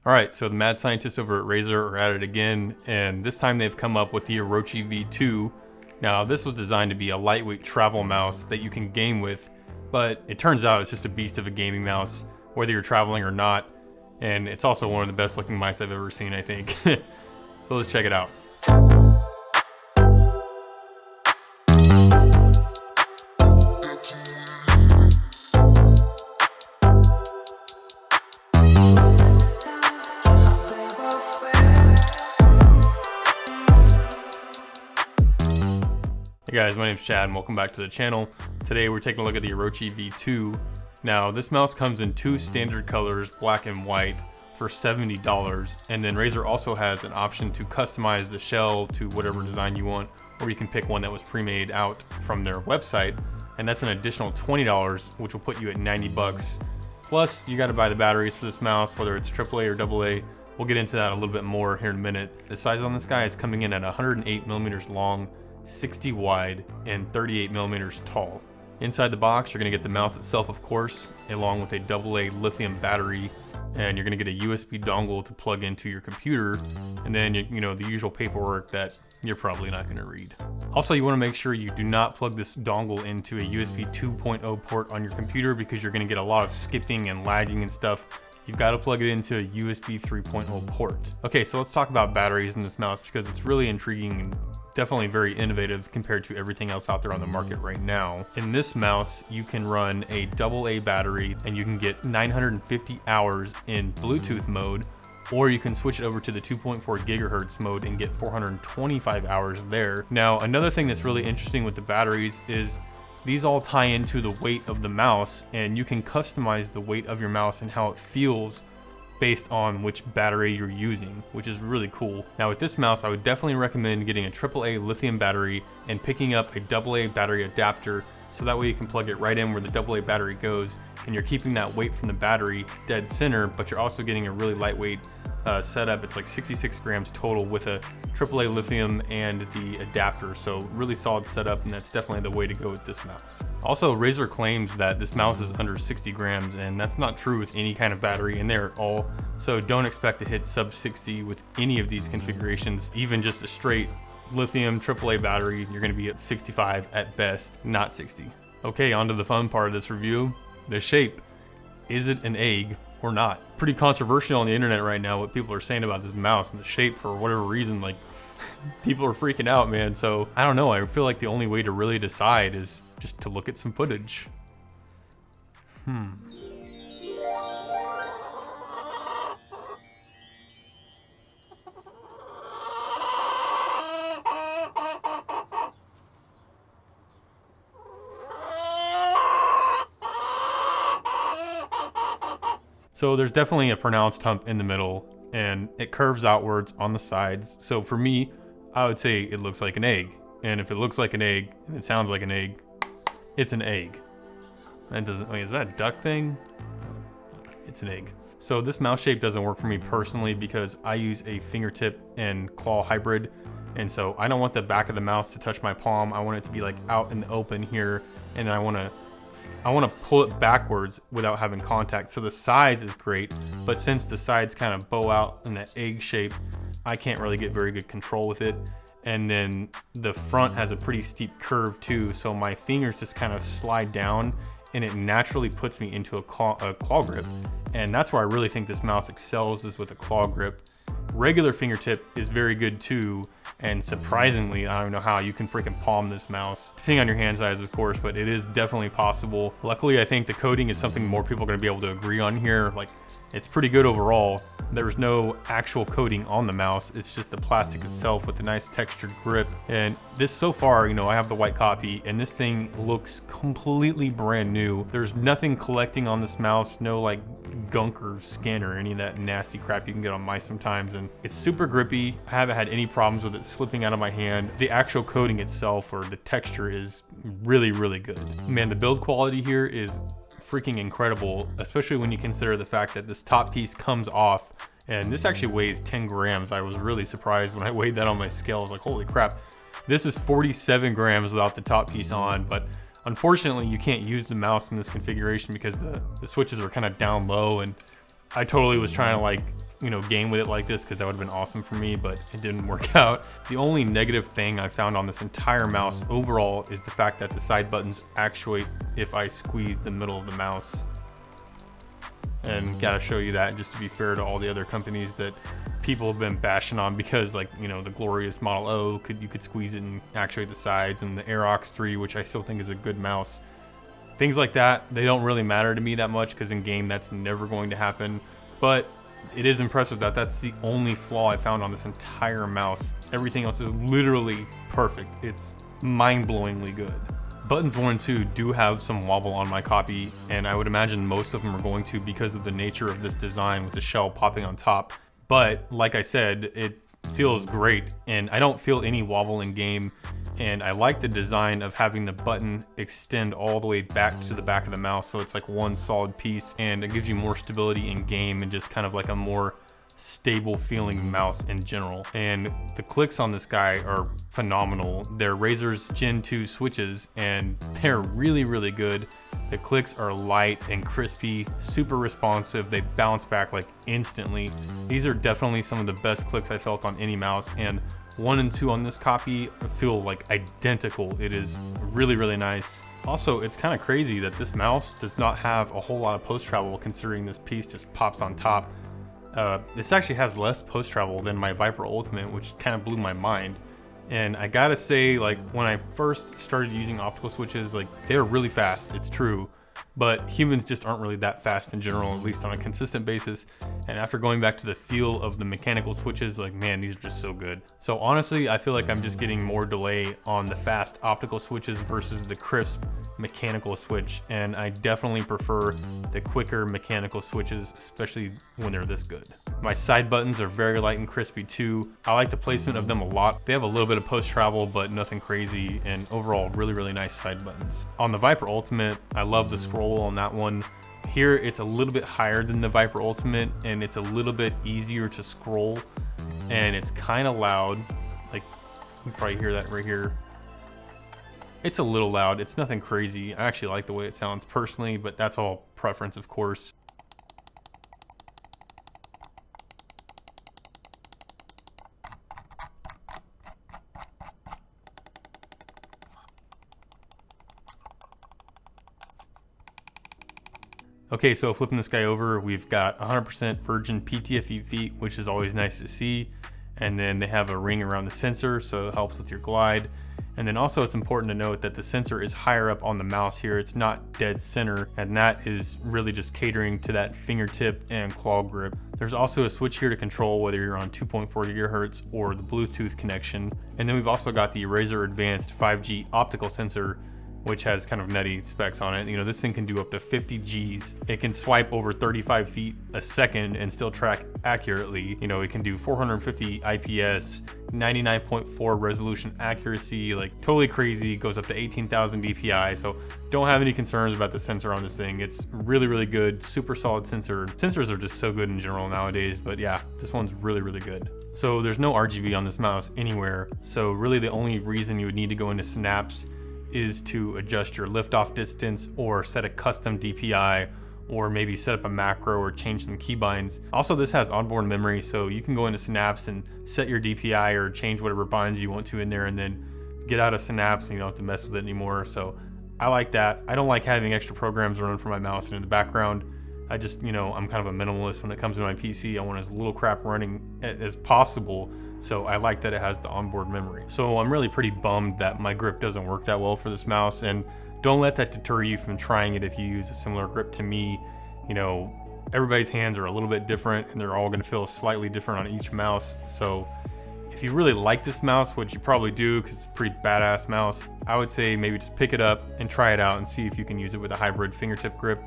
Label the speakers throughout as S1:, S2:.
S1: All right, so the mad scientists over at Razer are at it again, and this time they've come up with the Orochi V2. Now, this was designed to be a lightweight travel mouse that you can game with, but it turns out it's just a beast of a gaming mouse, whether you're traveling or not, and it's also one of the best looking mice I've ever seen, I think. So let's check it out. Hey guys, my name's Chad and welcome back to the channel. Today we're taking a look at the Orochi V2. Now this mouse comes in two standard colors, black and white, for $70, and then Razer also has an option to customize the shell to whatever design you want, or you can pick one that was pre-made out from their website, and that's an additional $20, which will put you at 90 bucks. Plus you got to buy the batteries for this mouse, whether it's AAA or AA. We'll get into that a little bit more here in a minute. The size on this guy is coming in at 108 millimeters long, 60 wide, and 38 millimeters tall. Inside the box, you're gonna get the mouse itself, of course, along with a AA lithium battery, and you're gonna get a USB dongle to plug into your computer, and then you know the usual paperwork that you're probably not gonna read. Also, you wanna make sure you do not plug this dongle into a USB 2.0 port on your computer because you're gonna get a lot of skipping and lagging and stuff. You've got to plug it into a USB 3.0 port. Okay, so let's talk about batteries in this mouse because it's really intriguing and definitely very innovative compared to everything else out there on the market right now. In this mouse, you can run a AA battery and you can get 950 hours in Bluetooth mode, or you can switch it over to the 2.4 gigahertz mode and get 425 hours there. Now, another thing that's really interesting with the batteries is these all tie into the weight of the mouse, and you can customize the weight of your mouse and how it feels based on which battery you're using, which is really cool. Now with this mouse, I would definitely recommend getting a AAA lithium battery and picking up a AA battery adapter, so that way you can plug it right in where the AA battery goes, and you're keeping that weight from the battery dead center, but you're also getting a really lightweight setup. It's like 66 grams total with a AAA lithium and the adapter, so really solid setup, and that's definitely the way to go with this mouse. Also, Razer claims that this mouse is under 60 grams, and that's not true with any kind of battery in there at all, so don't expect to hit sub 60 with any of these configurations. Even just a straight lithium AAA battery, you're going to be at 65 at best, not 60. Okay, on to the fun part of this review, the shape. Is it an egg or not? Pretty controversial on the internet right now what people are saying about this mouse and the shape. For whatever reason, like, people are freaking out, man. So I don't know, I feel like the only way to really decide is just to look at some footage. So there's definitely a pronounced hump in the middle, and it curves outwards on the sides. So for me, I would say it looks like an egg. And if it looks like an egg and it sounds like an egg, it's an egg. That doesn't, wait, is that a duck thing? It's an egg. So this mouse shape doesn't work for me personally because I use a fingertip and claw hybrid. And so I don't want the back of the mouse to touch my palm. I want it to be like out in the open here, and I want to pull it backwards without having contact. So the size is great, but since the sides kind of bow out in that egg shape, I can't really get very good control with it. And then the front has a pretty steep curve too, so my fingers just kind of slide down and it naturally puts me into a claw grip. And that's where I really think this mouse excels, is with a claw grip. Regular fingertip is very good too, and surprisingly, I don't know how you can freaking palm this mouse, depending on your hand size, of course, but it is definitely possible. Luckily, I think the coating is something more people are going to be able to agree on here. Like, it's pretty good overall. There's no actual coating on the mouse. It's just the plastic itself with a nice textured grip. And this, so far, you know, I have the white copy, and this thing looks completely brand new. There's nothing collecting on this mouse, no like gunk or skin or any of that nasty crap you can get on mice sometimes. And it's super grippy. I haven't had any problems with it slipping out of my hand. The actual coating itself, or the texture, is really, really good. Man, the build quality here is freaking incredible, especially when you consider the fact that this top piece comes off, and this actually weighs 10 grams. I was really surprised when I weighed that on my scale. I was like, holy crap. This is 47 grams without the top piece on, but unfortunately you can't use the mouse in this configuration because the switches are kind of down low, and I totally was trying to like game with it like this, because that would have been awesome for me, but it didn't work out. The only negative thing I found on this entire mouse overall is the fact that the side buttons actuate if I squeeze the middle of the mouse. And gotta show you that, just to be fair to all the other companies that people have been bashing on, because like, the glorious Model O, you could squeeze it and actuate the sides, and the Aerox 3, which I still think is a good mouse. Things like that, they don't really matter to me that much, because in game that's never going to happen. But it is impressive that that's the only flaw I found on this entire mouse. Everything else is literally perfect. It's mind-blowingly good. Buttons 1 and 2 do have some wobble on my copy, and I would imagine most of them are going to, because of the nature of this design with the shell popping on top. But like I said, it feels great, and I don't feel any wobble in game. And I like the design of having the button extend all the way back to the back of the mouse, so it's like one solid piece, and it gives you more stability in game and just kind of like a more stable feeling mouse in general. And the clicks on this guy are phenomenal. They're Razer's Gen 2 switches, and they're really, really good. The clicks are light and crispy, super responsive. They bounce back like instantly. These are definitely some of the best clicks I felt on any mouse, and 1 and 2 on this copy feel like identical. It is really, really nice. Also, it's kind of crazy that this mouse does not have a whole lot of post travel, considering this piece just pops on top. This actually has less post travel than my Viper Ultimate, which kind of blew my mind. And I gotta say, like, when I first started using optical switches, like, they're really fast, it's true. But humans just aren't really that fast in general, at least on a consistent basis. And after going back to the feel of the mechanical switches, like, man, these are just so good. So honestly, I feel like I'm just getting more delay on the fast optical switches versus the crisp mechanical switch. And I definitely prefer the quicker mechanical switches, especially when they're this good. My side buttons are very light and crispy too. I like the placement of them a lot. They have a little bit of post travel, but nothing crazy, and overall really, really nice side buttons. On the Viper Ultimate, I love the scroll on that one. Here it's a little bit higher than the Viper Ultimate, and it's a little bit easier to scroll, and it's kind of loud. Like, you can probably hear that right here. It's a little loud. It's nothing crazy. I actually like the way it sounds personally, but that's all preference, of course. Okay, so flipping this guy over, we've got 100% virgin PTFE feet, which is always nice to see. And then they have a ring around the sensor, so it helps with your glide. And then also it's important to note that the sensor is higher up on the mouse here. It's not dead center, and that is really just catering to that fingertip and claw grip. There's also a switch here to control whether you're on 2.4 gigahertz or the Bluetooth connection. And then we've also got the Razer Advanced 5G optical sensor, which has kind of nutty specs on it. This thing can do up to 50 Gs. It can swipe over 35 feet a second and still track accurately. It can do 450 IPS, 99.4 resolution accuracy, like totally crazy. It goes up to 18,000 DPI. So don't have any concerns about the sensor on this thing. It's really, really good, super solid sensor. Sensors are just so good in general nowadays, but yeah, this one's really, really good. So there's no RGB on this mouse anywhere. So really the only reason you would need to go into Synapse is to adjust your liftoff distance or set a custom DPI, or maybe set up a macro or change some keybinds. Also, this has onboard memory, so you can go into Synapse and set your DPI or change whatever binds you want to in there, and then get out of Synapse and you don't have to mess with it anymore. So I like that. I don't like having extra programs running for my mouse and in the background. I just, I'm kind of a minimalist when it comes to my PC. I want as little crap running as possible. So I like that it has the onboard memory. So I'm really pretty bummed that my grip doesn't work that well for this mouse, and don't let that deter you from trying it if you use a similar grip to me. Everybody's hands are a little bit different, and they're all gonna feel slightly different on each mouse. So if you really like this mouse, which you probably do because it's a pretty badass mouse, I would say maybe just pick it up and try it out and see if you can use it with a hybrid fingertip grip.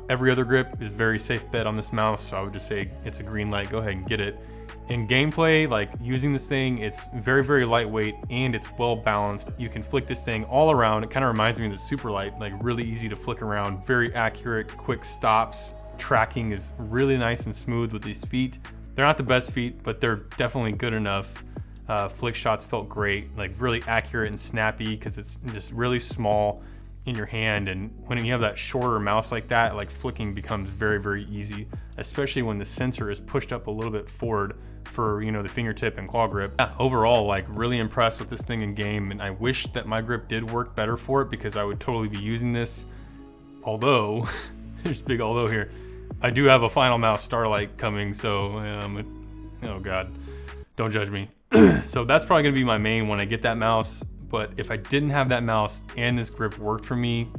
S1: Every other grip is a very safe bet on this mouse, so I would just say it's a green light, go ahead and get it. In gameplay, like using this thing, it's very, very lightweight and it's well balanced. You can flick this thing all around. It kind of reminds me of the Superlight, like really easy to flick around, very accurate, quick stops. Tracking is really nice and smooth with these feet. They're not the best feet, but they're definitely good enough. Flick shots felt great, like really accurate and snappy because it's just really small in your hand, and when you have that shorter mouse like that, like flicking becomes very, very easy. especially when the sensor is pushed up a little bit forward for, you know, the fingertip and claw grip. Yeah, overall, like really impressed with this thing in game, and I wish that my grip did work better for it because I would totally be using this. Although, there's a big although here, I do have a Final Mouse Starlight coming, so oh God, don't judge me. So that's probably gonna be my main when I get that mouse, but if I didn't have that mouse and this grip worked for me,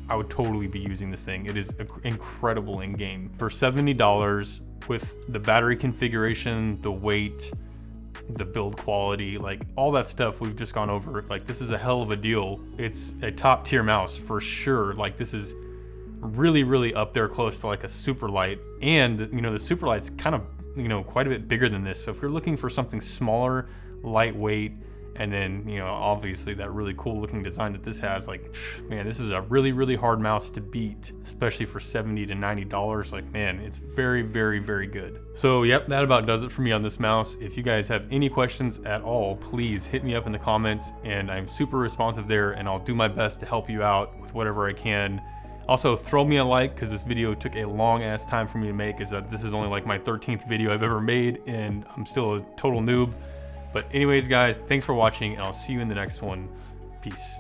S1: I would totally be using this thing. It is incredible in game. For $70 with the battery configuration, the weight, the build quality, like all that stuff we've just gone over, like this is a hell of a deal. It's a top tier mouse for sure. Like this is really, really up there close to like a Superlight. And you know, the Superlight's kind of, you know, quite a bit bigger than this. So if you're looking for something smaller, lightweight, and then, you know, obviously that really cool looking design that this has, like, man, this is a really, really hard mouse to beat, especially for $70 to $90. Like, man, it's very, very, very good. So yep, that about does it for me on this mouse. If you guys have any questions at all, please hit me up in the comments, and I'm super responsive there, and I'll do my best to help you out with whatever I can. Also, throw me a like, because this video took a long ass time for me to make, is that this is only like my 13th video I've ever made, and I'm still a total noob. But anyways, guys, thanks for watching, and I'll see you in the next one. Peace.